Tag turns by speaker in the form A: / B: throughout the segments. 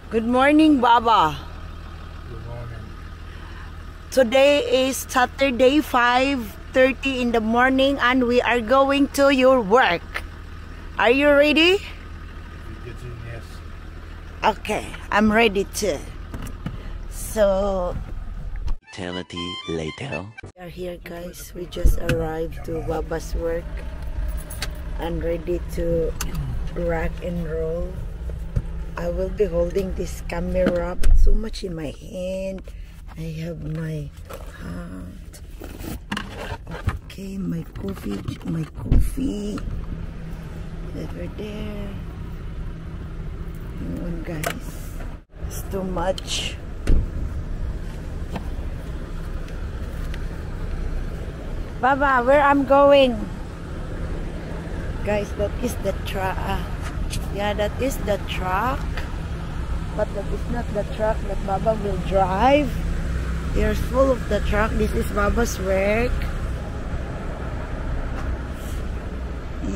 A: Good morning, Baba.
B: Good morning.
A: Today is Saturday, 5:30 in the morning, and we are going to your work. Are you ready?
B: Yes.
A: Okay, I'm ready too. So,
C: Eternity later.
A: we are here, guys. We just arrived to Baba's work and ready to rock and roll. I will be holding this camera so much in my hand. I have my hat. Okay, my coffee over there. Come on, guys. It's too much. Baba, where I'm going? Guys, that is the truck. Yeah, that is the truck. But that is not the truck that Baba will drive. Here's full of the truck. This is Baba's work.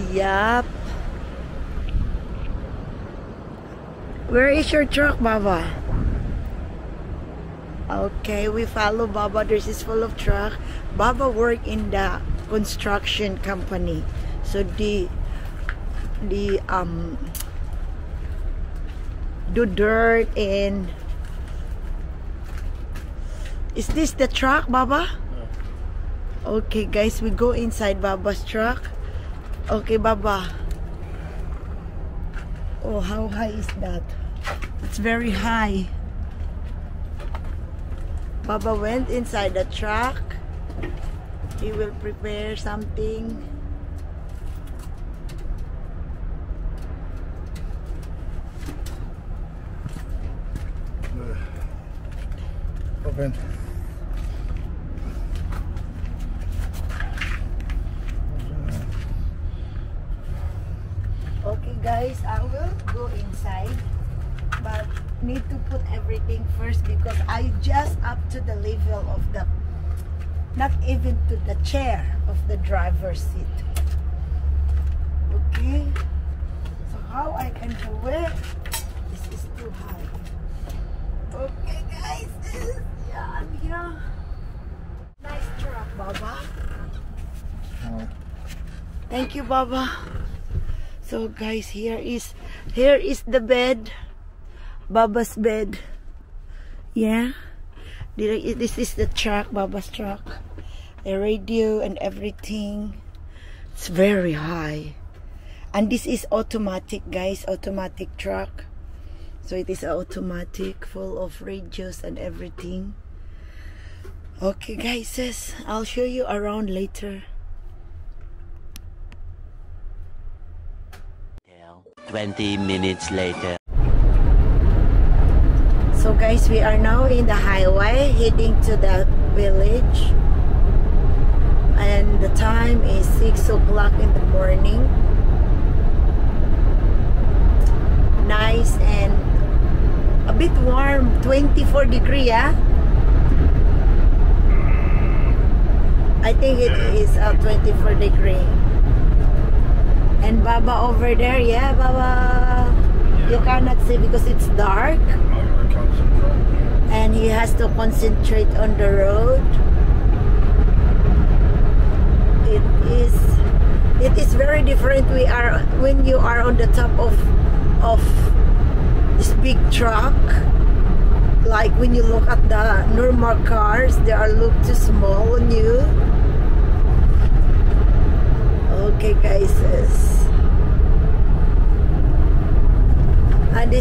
A: Yup. Where is your truck, Baba? Okay, we follow Baba. This is full of truck. Baba work in the construction company. So do dirt and is this the truck, Baba? Yeah. Okay, guys, we go inside Baba's truck. Okay, Baba. Oh, how high is that? It's very high. Baba went inside the truck. He will prepare something.
B: Open.
A: Okay, guys, I will go inside, but need to put everything first because I just up to the level of the, not even to the chair of the driver's seat. Okay, so how I can do it? This is too high. Okay, guys, yeah, I'm here. Nice truck, Baba.
B: Oh.
A: Thank you, Baba. So, guys, here is the bed, Baba's bed. Yeah, this is the truck, Baba's truck, the radio and everything. It's very high, and this is automatic, guys, automatic truck. So it is automatic, full of radios and everything. Okay, guys, I'll show you around later.
C: 20 minutes later.
A: So, guys, we are now in the highway heading to the village, and the time is 6 o'clock in the morning. Nice and a bit warm, 24 degrees, yeah? I think it is 24 degrees. And Baba over there, yeah, Baba. Yeah. You cannot see because it's dark. And he has to concentrate on the road. It is very different. When you are on the top of this big truck. Like when you look at the normal cars, they are look too small on you. Okay, guys. And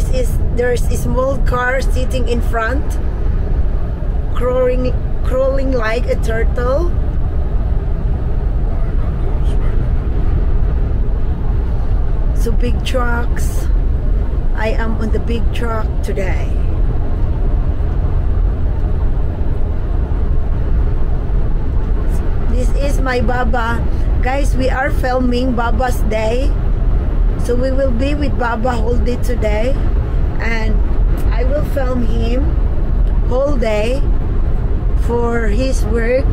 A: there's a small car sitting in front, crawling like a turtle. So big trucks. I am on the big truck today. This is my Baba. Guys, we are filming Baba's day. So we will be with Baba whole day today. And I will film him whole day for his work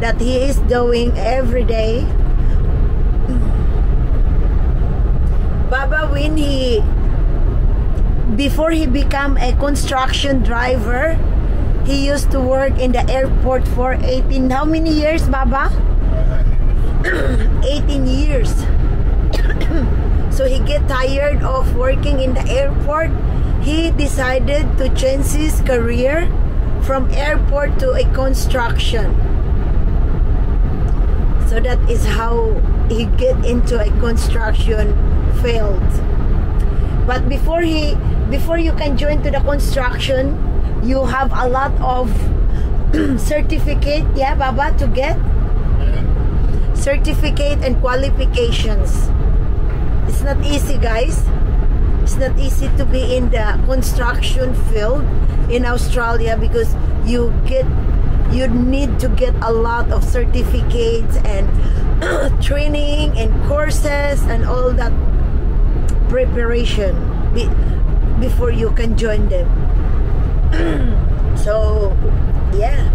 A: that he is doing every day. Baba, when he before he became a construction driver, he used to work in the airport for 18, how many years, Baba? 18 years. So he get tired of working in the airport. He decided to change his career from airport to a construction. So that is how he get into a construction field. But before you can join to the construction, you have a lot of certificate, yeah, Baba, to get certificate and qualifications. It's not easy, guys. It's not easy to be in the construction field in Australia because you need to get a lot of certificates and training and courses and all that preparation before you can join them. So yeah,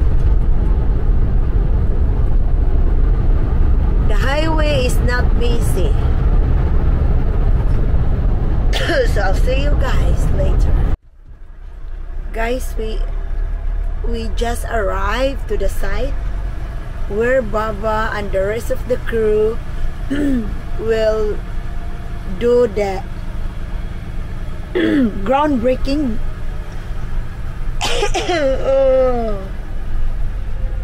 A: the highway is not busy. So I'll see you guys later. Guys, we just arrived to the site where Baba and the rest of the crew will do the groundbreaking.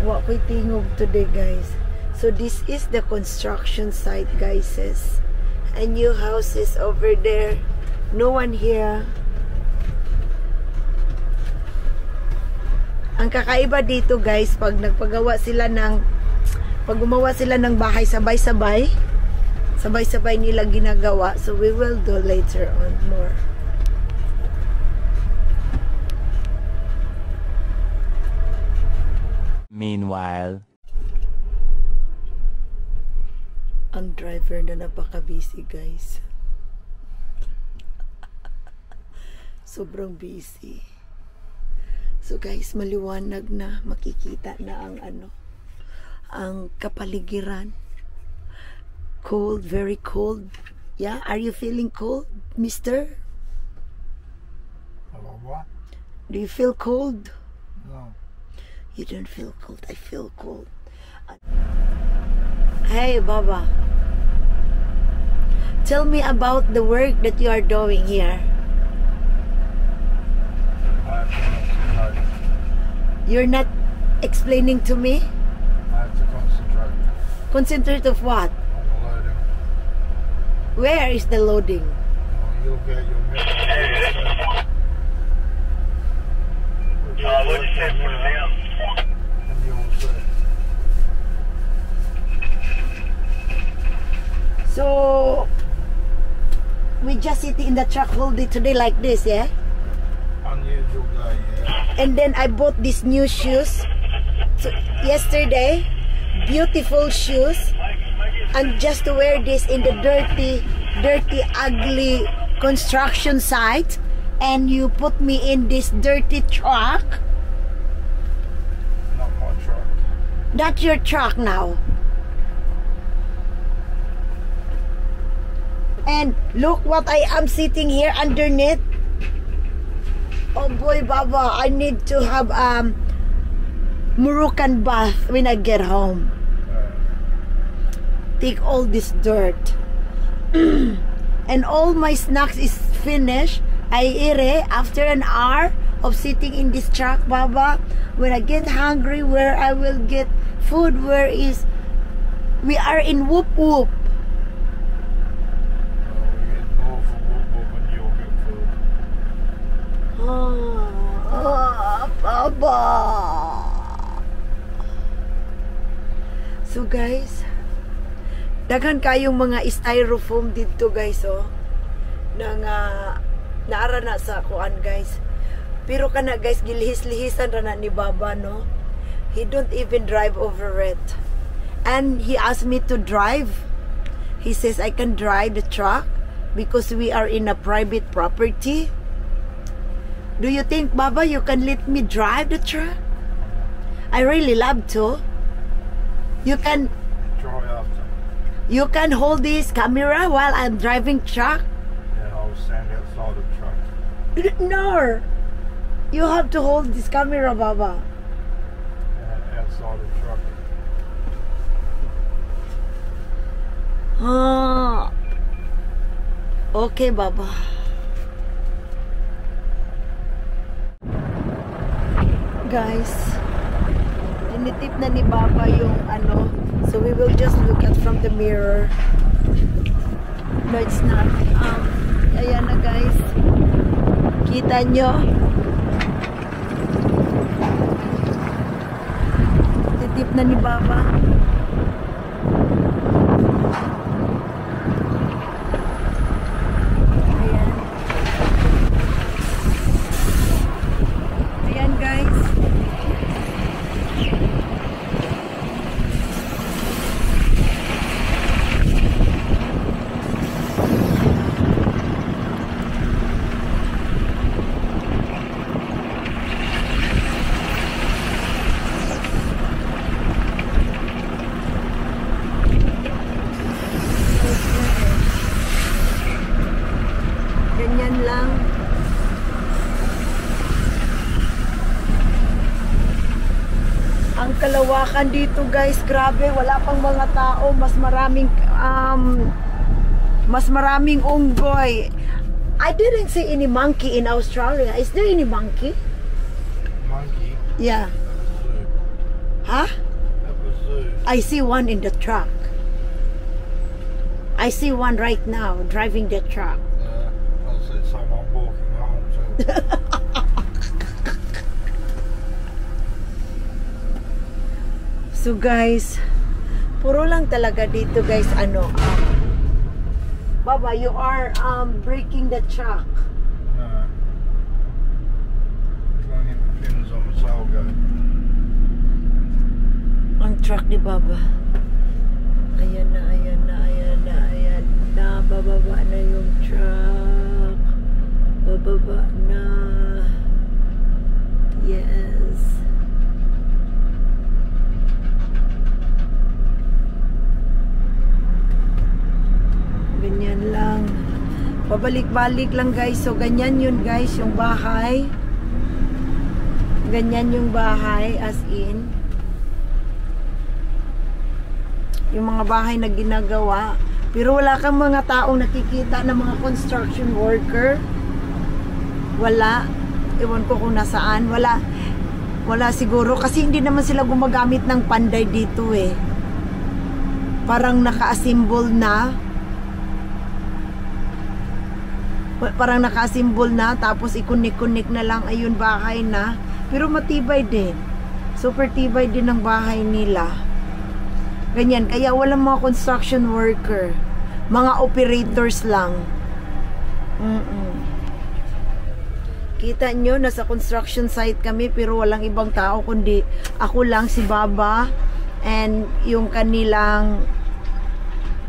A: What we think of today, guys. So this is the construction site, guys. A new house is over there. No one here. Ang kakaiba dito, guys, pag gumawa sila ng bahay sabay-sabay nila ginagawa. So we will do later on more.
C: Meanwhile,
A: ang driver na napaka-busy, guys. Sobrang busy. So guys, maliwanag na, makikita na ang kapaligiran. Cold, very cold. Yeah, are you feeling cold, mister?
B: What?
A: Do you feel cold?
B: No.
A: You don't feel cold. I feel cold. Hey, Baba. Tell me about the work that you are doing here. You're not explaining to me?
B: I have to concentrate.
A: Concentrate of what?
B: On the loading.
A: Where is the loading?
B: You'll get your Mera.
D: What you said, put it down.
B: And you will see.
A: So, we just sit in the truck all day today like this, yeah?
B: Unusual day, yeah.
A: And then I bought these new shoes yesterday. Beautiful shoes. And just to wear this in the dirty, ugly construction site. And you put me in this dirty truck.
B: Not my truck.
A: That's your truck now. And look what I am sitting here underneath. Oh boy, Baba, I need to have Moroccan bath when I get home. Take all this dirt. And all my snacks is finished. I eat it after an hour of sitting in this truck, Baba. When I get hungry, where I will get food, we are in Whoop Whoop. Baba. So guys, daghan kayong mga styrofoam dito, guys, oh. Naara na sa kuan, guys. Pero kana, guys, gilihis-lihisan ra na ni Baba, no? He don't even drive over it. And he asked me to drive. He says I can drive the truck because we are in a private property. Do you think, Baba, you can let me drive the truck? I really love to. You can hold this camera while I'm driving truck?
B: Yeah, I'll stand outside the truck.
A: No. You have to hold this camera, Baba.
B: Outside the truck.
A: Ah. Okay, Baba. Guys, tinitip na ni Baba yung ano. So we will just look at from the mirror. No, it's not. Ayan na, guys. Kita nyo? Titip na ni Baba. Ayan. Ayan, guys. Ganyan lang. Ang kalawakan dito, guys, grabe, wala pang mga tao, mas maraming unggoy. I didn't see any monkey in Australia. Is there any monkey?
B: Monkey.
A: Yeah.
B: Zoo.
A: Huh?
B: That was zoo.
A: I see one in the truck. I see one right now driving the truck.
B: I said someone walking home too.
A: So guys, puro lang talaga dito, guys, ano, Baba, you are braking the truck.
B: No. As long as the pins on the tailgate.
A: Ang truck ni Baba. Ayan na, ayan na, ayan na, ayan na. Bababa na yung truck. Bababa na. Yes. Ganyan lang. Pabalik-balik lang, guys. So, ganyan yun, guys, yung bahay. Ganyan yung bahay, as in. Yung mga bahay na ginagawa. Pero wala kang mga taong nakikita na mga construction worker. Wala. Ewan ko kung nasaan. Wala. Wala siguro. Kasi hindi naman sila gumagamit ng panday dito eh. Parang naka-assemble na. Parang naka-assemble na. Tapos ikunik-kunik na lang. Ayun, bahay na. Pero matibay din. Super tibay din ang bahay nila. Ganyan, kaya walang mga construction worker. Mga operators lang. Kita nyo, nasa construction site kami, pero walang ibang tao, kundi ako lang, si Baba, and yung kanilang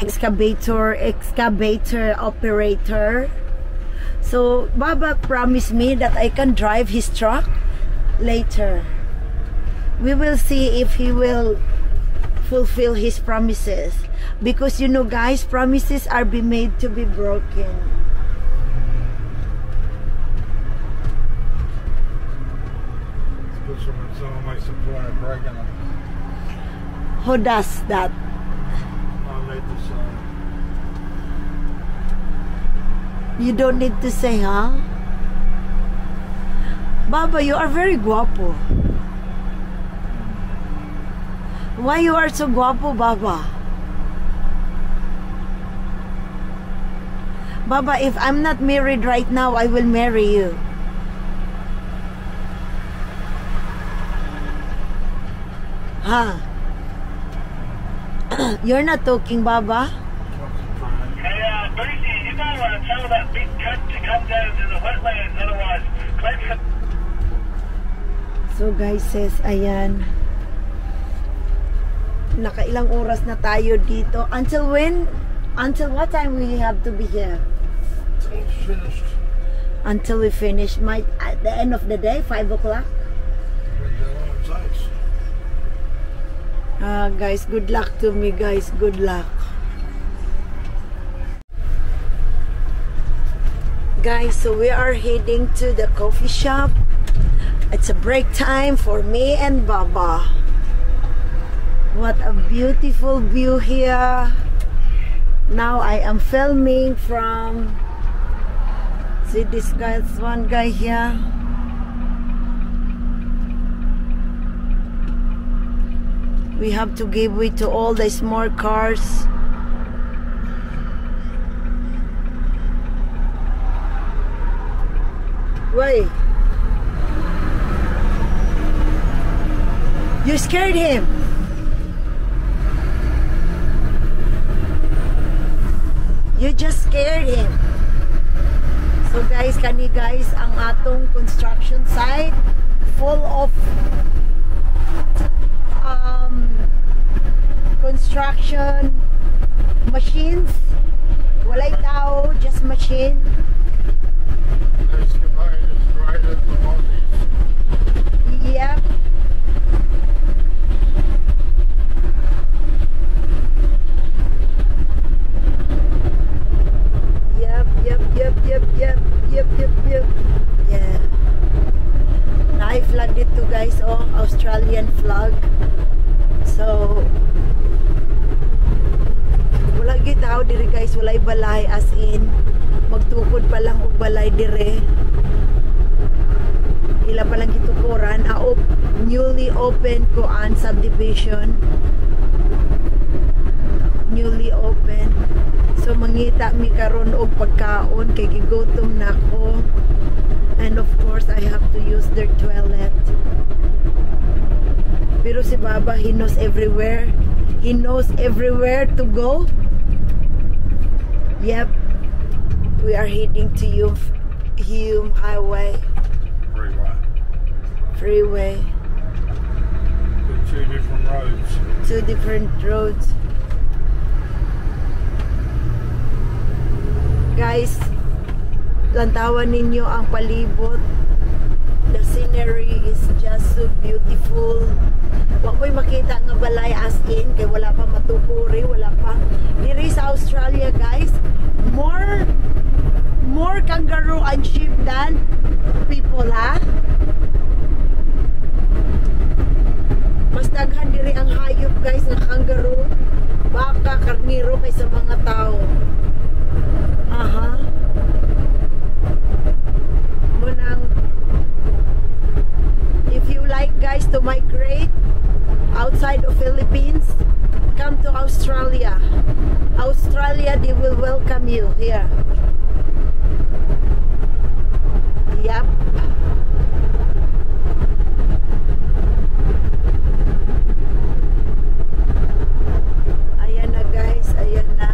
A: excavator operator. So, Baba promised me that I can drive his truck later. We will see if he will fulfill his promises, because you know, guys, promises are be made to be broken.
B: It's good when someone makes a point of breaking them.
A: Who does that?
B: I need to say.
A: You don't need to say, huh? Baba, you are very guapo. Why you are so guapo, Baba? Baba, if I'm not married right now, I will marry you. Huh? You're not talking, Baba?
D: Hey, Bertie, you might want to tell that big cunt to come down to the wetlands, otherwise, Clemson.
A: So guys, says, ayan. Nakailang oras na tayo dito. Until when? Until what time we have to be here?
B: It's finished.
A: Until we finish. At the end of the day, 5 o'clock. Guys, good luck to me, guys. Good luck. guys, so we are heading to the coffee shop. It's a break time for me and Baba. What a beautiful view here. Now I am filming from, see this guy's one guy here. We have to give way to all the small cars. Wait. You scared him. You just scared him. So guys, kani guys, ang atong construction site full of construction machines. Walay tao, just machine.
B: Excavators, graders, the bodies.
A: Yep. Yep. Yeah. Now I flagged it too guys, oh, Australian flag. So wala gyud tao diri guys, walay balay, as in magtukod pa lang og balay dire. Ila pa lang gitukuran, newly open kuan subdivision. Newly open. So mangita mi karon og pagkaon kay gigutom na ko. And of course I have to use their toilet. Pero si Baba, he knows everywhere. He knows everywhere to go. Yep. We are heading to Hume Highway. Freeway.
B: Two different roads.
A: Two different roads. Guys, lantawan ninyo ang palibot. The scenery is just so beautiful. Wag mo'y makita nga balay as in, kay wala pa matukuri, wala pa. Diri sa Australia guys, more kangaroo and sheep than people, ha? Mas daghan diri ang hayop guys nga kangaroo, baka, karniro kaysa mga tao. Aha. Munang, if you like guys to migrate outside of Philippines, come to Australia. Australia, they will welcome you here. Yep. Ayan na guys, ayan na.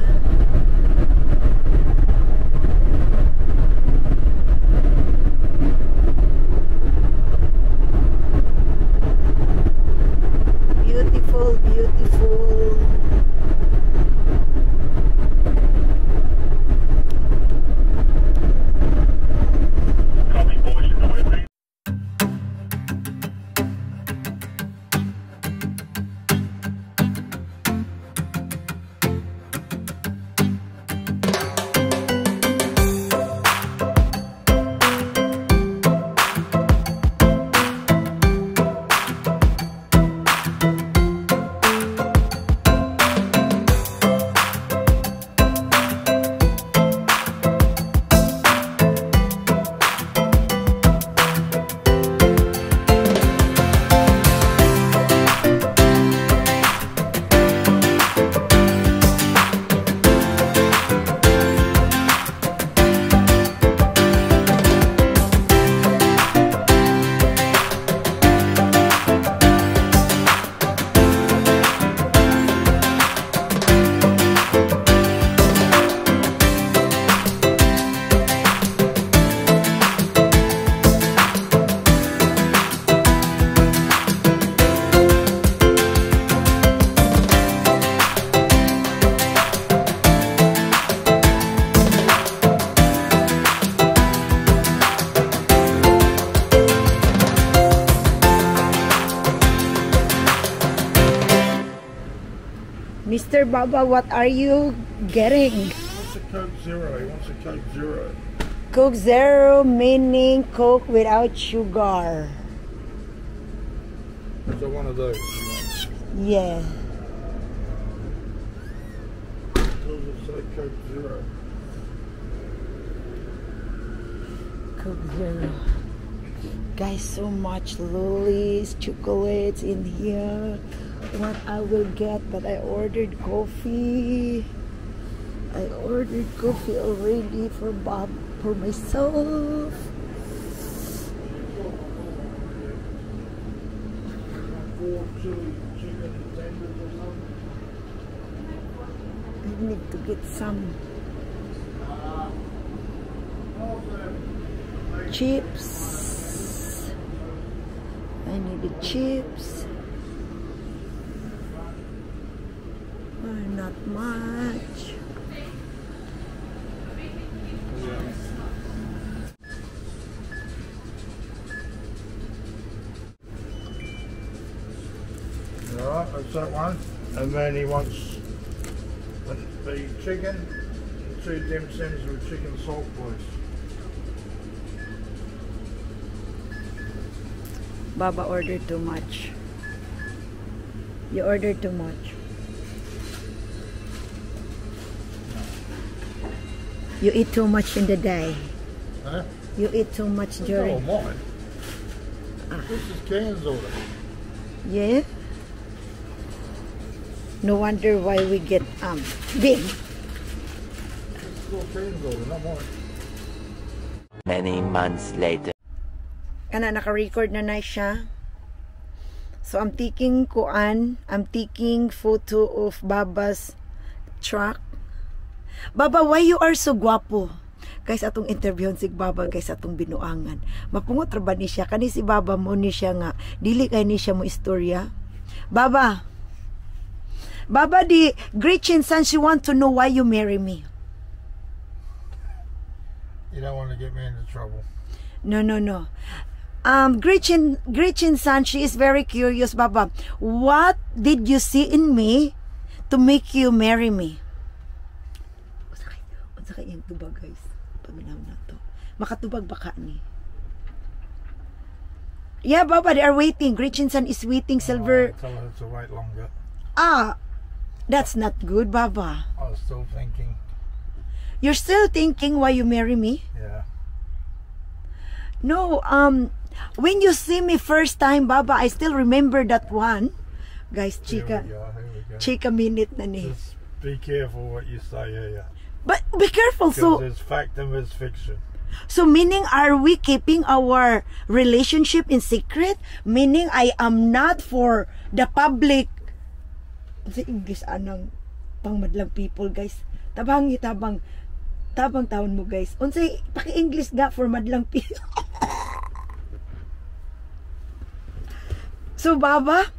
A: Beautiful, beautiful.
D: Copy, boys, delivery.
A: Mr. Baba, what are you getting?
B: What's a Coke Zero? He wants a Coke Zero.
A: Coke Zero meaning Coke without sugar.
B: So one of those.
A: Yeah.
B: Those are say Coke Zero.
A: Coke Zero. Guys, so much lollies, chocolates in here. What I will get, but I ordered coffee. I ordered coffee already for Bob, for myself. I need to get some chips. I need the chips. Not much.
B: Alright, that's that one. And then he wants the chicken, and 2 dim sims with chicken salt, please.
A: Baba ordered too much. You ordered too much. You eat too much in the day.
B: Huh?
A: You eat too much during.
B: Oh, mine. This is Ken's order.
A: Yeah. No wonder why we get big.
B: This is all Ken's order, not mine.
C: Many months later.
A: Kana naka-record na siya. So I'm taking photo of Baba's truck. Baba, why you are so guwapo? Guys, atong interviewon si Baba, guys, atong binuangan. Mapungot ra ba ni siya? Kani si Baba mo ni siya nga. Dili kay ni siya mo istorya. Baba. Baba, the Gretchen son, she want to know why you marry me.
B: You don't want to get me into trouble.
A: No. Gretchen son, she is very curious, Baba. What did you see in me to make you marry me? Unsa kay yung tubag, guys? Paminaw na to. Makatubag baka ni. Yeah, Baba, they are waiting. Gretchen son is waiting. Silver.
B: Tell her to wait longer.
A: That's not good, Baba.
B: I was still thinking.
A: You're still thinking why you marry me?
B: Yeah.
A: No, when you see me first time, Baba, I still remember that one. Guys, chika.
B: Here we go.
A: Chika minute na ni.
B: Just be careful what you say here.
A: But be careful.
B: Because
A: So,
B: there's fact and there's fiction.
A: so meaning, are we keeping our relationship in secret? Meaning, I am not for the public. Sa English, anong pangmadlang people, guys. Tabang taon mo, guys. Unsay paki-English ga for madlang people. So, Baba,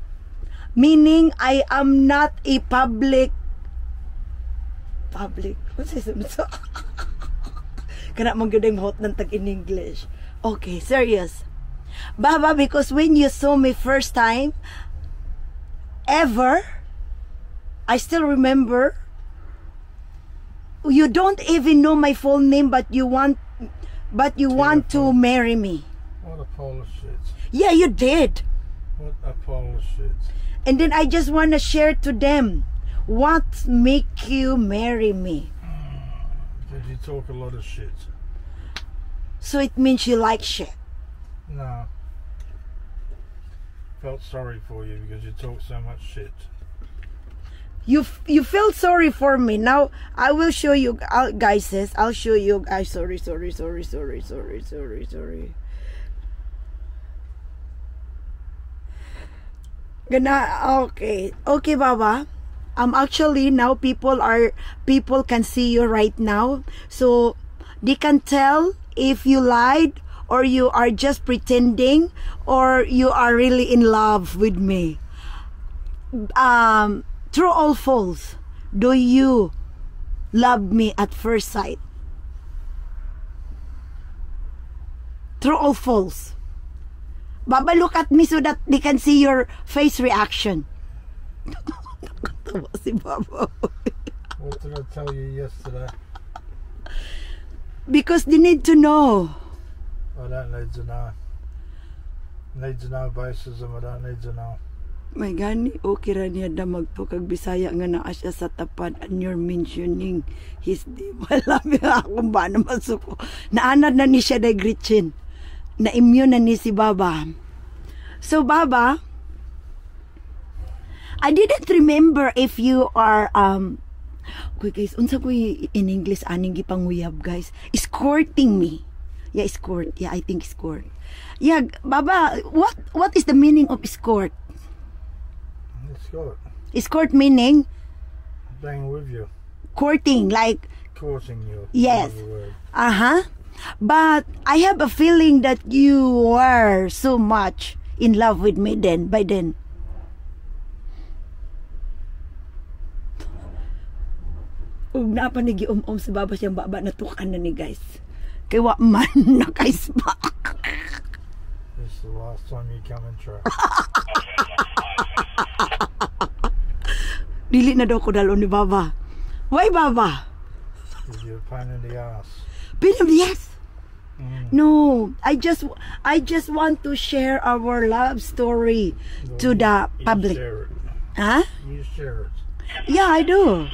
A: meaning I am not a public. What's this? Kana mong gudeng hot ng tag in English. Okay, serious. Baba, because when you saw me first time ever, I still remember. You don't even know my full name, but you want to marry me.
B: What a pile of shit.
A: Yeah, you did.
B: What a pile of shit.
A: And then I just want to share to them what make you marry me.
B: Because you talk a lot of shit.
A: So it means you like shit.
B: No. Felt sorry for you because you talk so much shit.
A: You feel sorry for me. Now I will show you, guys. I'll show you guys. Sorry. Okay, Baba. Actually now people can see you right now, so they can tell if you lied or you are just pretending or you are really in love with me. True or false? Do you love me at first sight? True or false? Baba, look at me so that they can see your face reaction.
B: What did I tell you yesterday?
A: Because they need to know.
B: I don't need to know. Need to know basis I don't need to know.
A: May gani, okay ra niya na magtukag Bisaya nga naa siya sa tapad and you're mentioning his name. Alam niya akong ba na masuko. Naanad na ni siya na Gretchen. Na-immune na ni si Baba. So Baba, I didn't remember if you are, okay guys, unsa ko in English aning gipanguyab guys. Escorting me. Yeah, escort. Yeah, I think escort. Yeah, Baba, what is the meaning of escort?
B: Escort.
A: Escort meaning?
B: Being with you.
A: Courting, like...
B: Courting you.
A: Yes. Uh-huh. But I have a feeling that you were so much in love with me then, by then. Ug na pa nagium-om sa Baba siyang baba natukan na ni guys. Kay wa man nakaispak.
B: This is the last time you come and try.
A: Dili na daw ko dalo ni Baba. Why Baba?
B: Give you a pain in the ass.
A: Yes. No, I just want to share our love story to the public.
B: Share it.
A: Huh?
B: You share it.
A: Yeah, I do.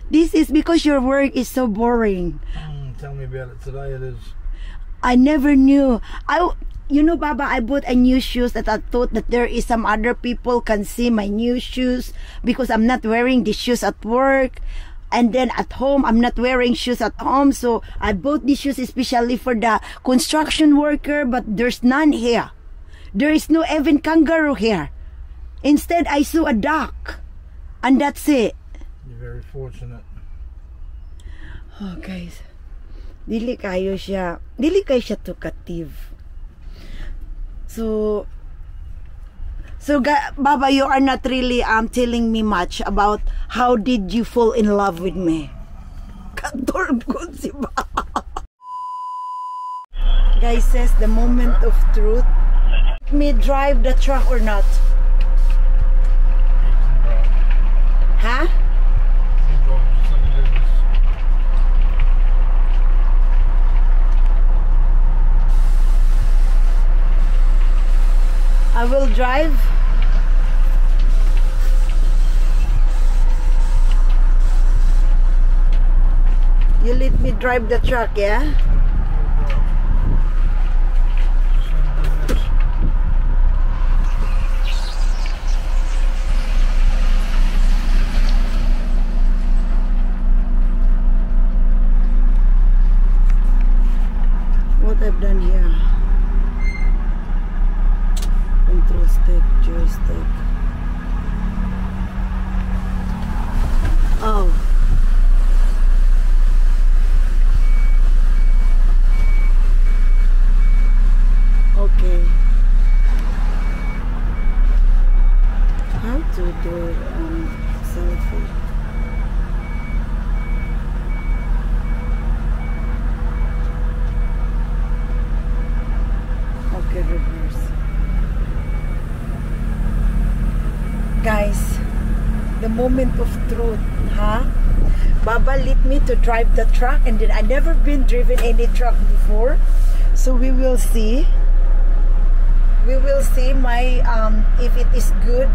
A: This is because your work is so boring.
B: Tell me about it today. It is.
A: I never knew. You know, Baba, I bought a new shoes that I thought that there is some other people can see my new shoes because I'm not wearing the shoes at work. And then at home, I'm not wearing shoes at home. So I bought these shoes especially for the construction worker, but there's none here. There is no even kangaroo here. Instead, I saw a duck. And that's it.
B: You're very fortunate.
A: Oh, guys. Dili kayo siya talkative. So Baba, you are not really telling me much about how did you fall in love with me. Katorb ko si Baba. Guys, says the moment of truth. Let me drive the truck or not? Huh? I will drive. You let me drive the truck, yeah? What I've done here? Control stick, joystick. Oh. Okay. How to do selfie? Okay, reverse. Guys, the moment of truth, huh? Baba let me to drive the truck, and then I never been driven any truck before, so we will see. We will see my if it is good,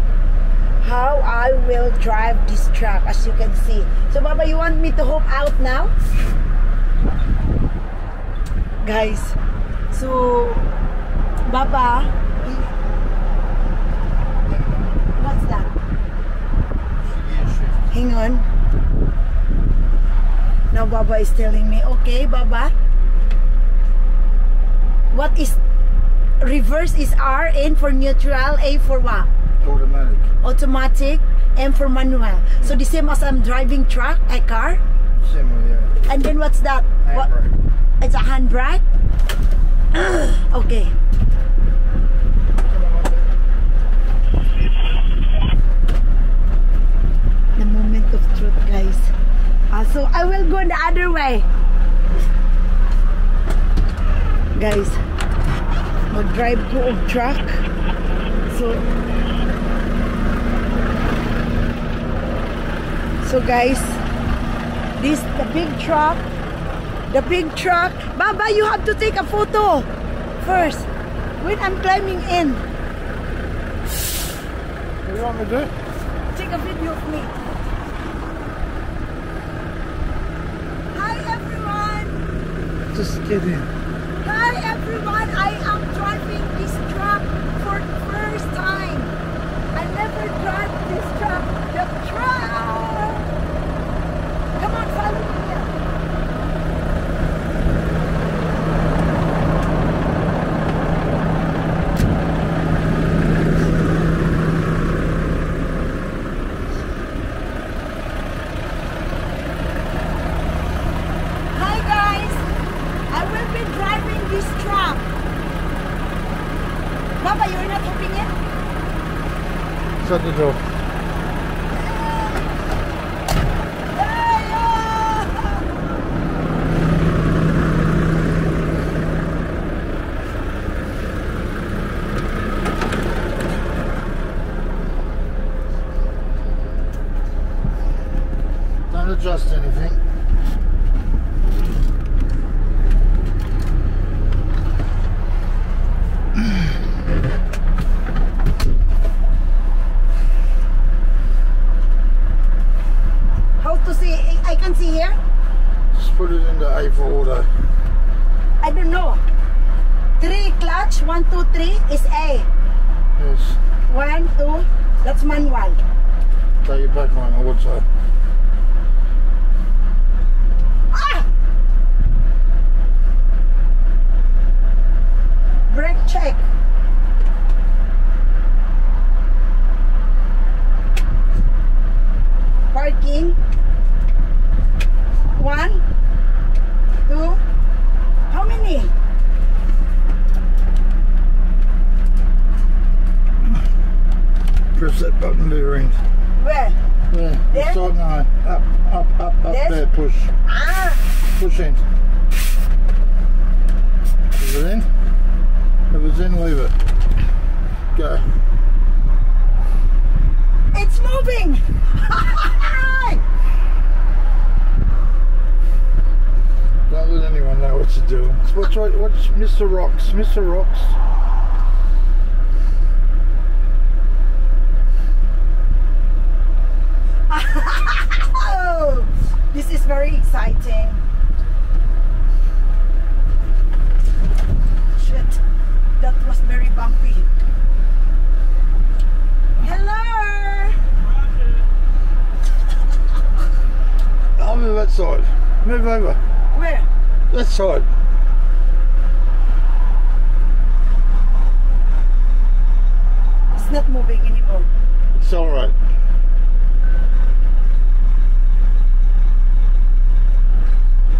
A: how I will drive this truck, as you can see. So Baba, you want me to hop out now? Guys, so Baba, what's that? Hang on. Now Baba is telling me, okay Baba, what is reverse is R, N for neutral, A for what?
B: Automatic.
A: Automatic, M for manual. So the same as I'm driving truck, a car.
B: Similar, yeah.
A: And then what's that?
B: Handbrake.
A: It's a handbrake. Okay. The moment of truth, guys. So I will go the other way. Guys, mag-drive ko of truck. So guys, this the big truck The big truck. Baba, you have to take a photo first. When I'm climbing in.
B: What do you want me to do?
A: Take a video of me. Hi everyone.
B: Just get in.
A: Hi everyone. I am driving this truck for the first time. I never drive this truck. The truck. Come on, follow me here. Hi guys. I will be driving this truck. Papa, you're not hopping in?
B: Shut the door. Don't adjust anything.
A: How to see? I can see here.
B: Just put it into A for auto.
A: I don't know. 3 clutch. 1, 2, 3 is A.
B: Yes.
A: 1, 2. That's manual.
B: Take your back on, I would say.
A: Ah! Brake check. Parking. 1, 2. How many?
B: Press that button to your end.
A: Where?
B: Yeah,
A: There?
B: start now. Up,
A: This?
B: there, push.
A: Ah!
B: Push in. Is it in? If it's in, leave it. Go.
A: It's moving!
B: Don't let anyone know what you're doing. What's right? What's Mr. Rocks? Mr. Rocks.
A: Oh, this is very exciting. Shit, that was very bumpy. Hello.
B: I'll move that side. Move over.
A: Where?
B: That side.
A: It's not moving anymore.
B: Accelerate.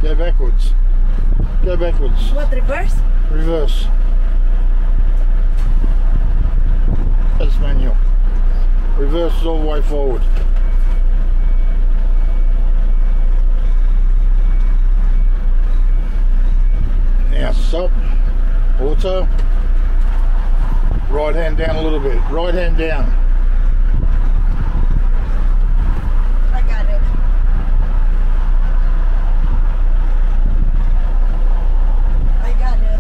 B: Go backwards. Go backwards.
A: What, reverse?
B: Reverse. That's manual. Reverse all the way forward. Now stop. Auto. Right hand down a little bit. Right hand down.
A: I got it. I got it.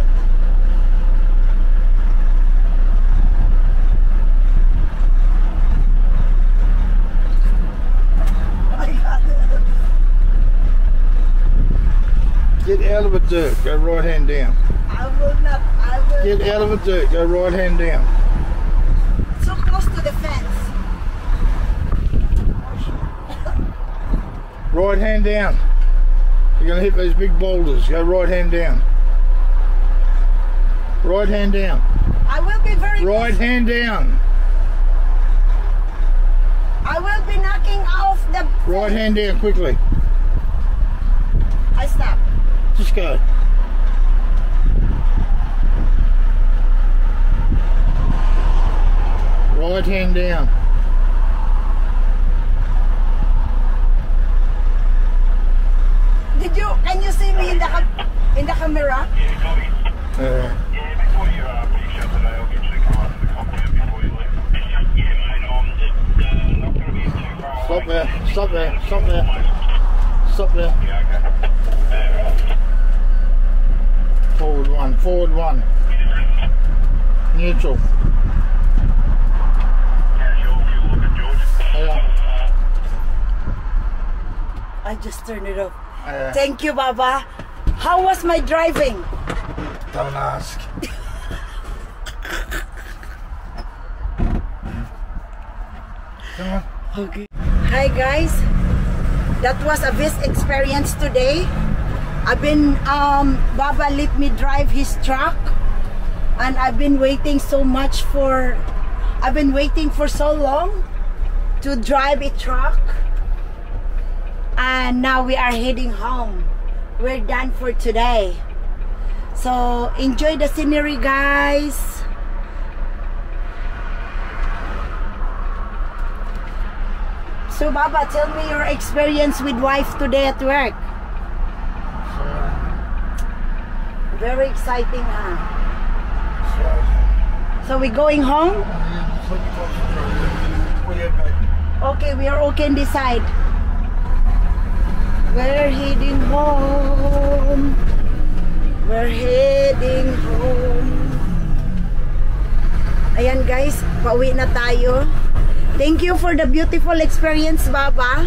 A: I got it.
B: Get out of the dirt. Go right hand down.
A: I will not. I will.
B: Get out of the dirt. Go right hand down.
A: So close to the fence.
B: Right hand down. You're going to hit these big boulders. Go right hand down. Right hand down.
A: I will be very.
B: Right hand down.
A: I will be knocking off the.
B: Right hand down quickly.
A: I stop.
B: Just go. Right hand down.
A: Did you? Can you see me in the camera?
D: Yeah, copy.
B: Yeah,
D: Before you finish up today, I'll get you the card and the copy before you leave. Yeah, mate, I'm just not going to be too far away.
B: Stop there. Stop there. Stop there. Stop there.
D: Yeah, okay.
B: Forward one. Forward one. Neutral.
D: Casual, fuel looking, George.
B: Yeah.
A: I just turned it off.
B: Yeah.
A: Thank you, Baba. How was my driving?
B: Don't ask. Come on.
A: Okay. Hi guys. That was a best experience today. I've been Baba let me drive his truck, and I've been waiting so long to drive a truck, and now we are heading home. We're done for today. So enjoy the scenery, guys. So Baba, tell me your experience with wife today at work. Very exciting, huh? So we're going home? Okay, we are okay on this side. We're heading home. We're heading home. Ayan guys, pauwi na tayo. Thank you for the beautiful experience, Baba.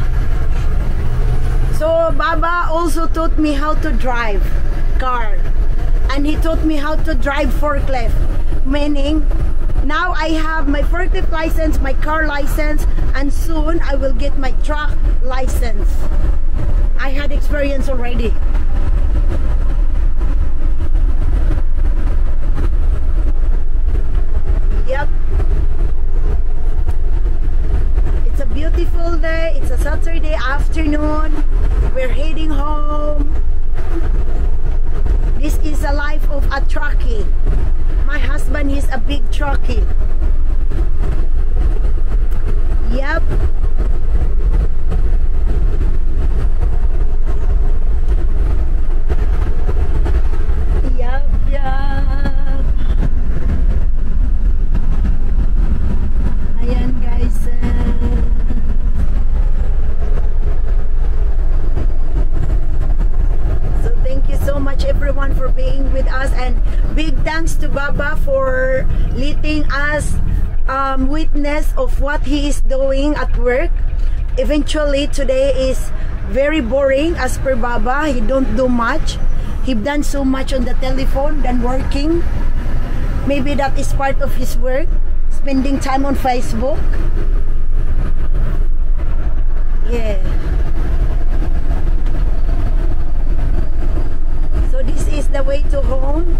A: So Baba also taught me how to drive car, and he taught me how to drive forklift, meaning now I have my forklift license, my car license, and soon I will get my truck license. I had experience already. Yep. It's a beautiful day. It's a Saturday afternoon. We're heading home. This is a life of a truckie. My husband is a big truckie. Yep. Yep. Ayan guys. So thank you so much everyone for being with us, and big thanks to Baba for letting us witness of what he is doing at work. Eventually today is very boring as per Baba. He don't do much. He done so much on the telephone than working. Maybe that is part of his work, spending time on Facebook. Yeah. So this is the way to home.